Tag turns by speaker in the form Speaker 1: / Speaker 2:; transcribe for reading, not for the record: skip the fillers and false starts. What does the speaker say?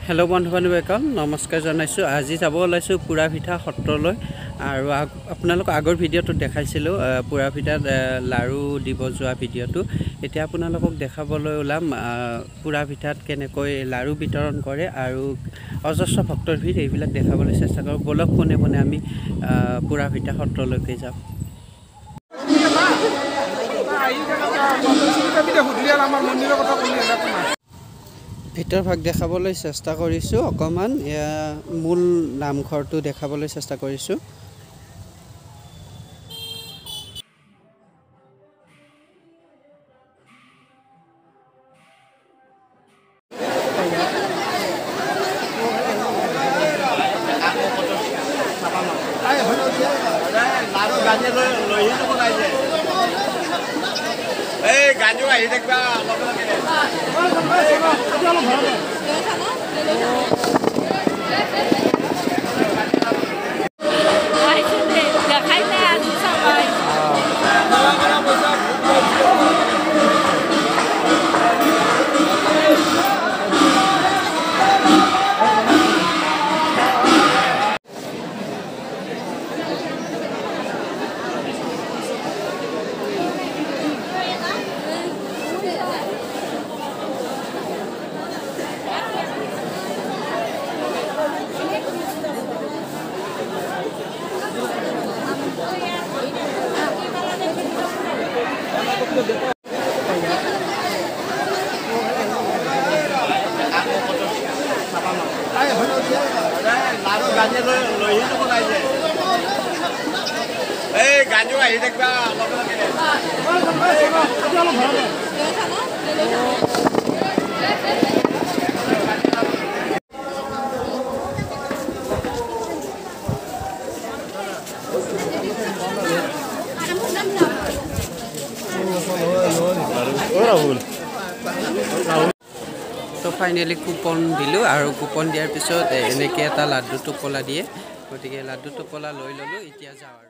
Speaker 1: hello बंधु बान्धवीসকল नमस्कार जानाइছো আজি যাব ওলাইছো পুৰাপিঠা সত্ৰলৈ আৰু আপোনালোক আগৰ ভিডিওটো দেখাইছিলো পুৰাপিঠাত লাৰু দিব যোৱা ভিডিওটো এতিয়া আপোনালোকক দেখাবলৈ ওলাম পুৰাপিঠাত কেনেকৈ লাৰু বিতৰণ কৰে আৰু অজস্ৰ ভক্তৰ ভিৰ এইবিলাক দেখাবলৈ চেষ্টা কৰো বলক কোনে কোনে আমি পুৰাপিঠা সত্ৰলৈকে যাম ভিতৰ ভাগ দেখাবলৈ চেষ্টা কৰিছো অকমান মূল নামঘৰটো দেখাবলৈ চেষ্টা কৰিছো
Speaker 2: গাঞ্জু আহি দেখবা গাঞ্জু আহি দেখবা
Speaker 1: তো ফাইনালি কুপন দিলো আৰু কুপন দিয়াৰ পিছত এনেকৈ এটা লাড্ডু টোপলা দিয়ে গতিকে লাড্ডু টোপলা লৈ ললো এতিয়া যাওঁ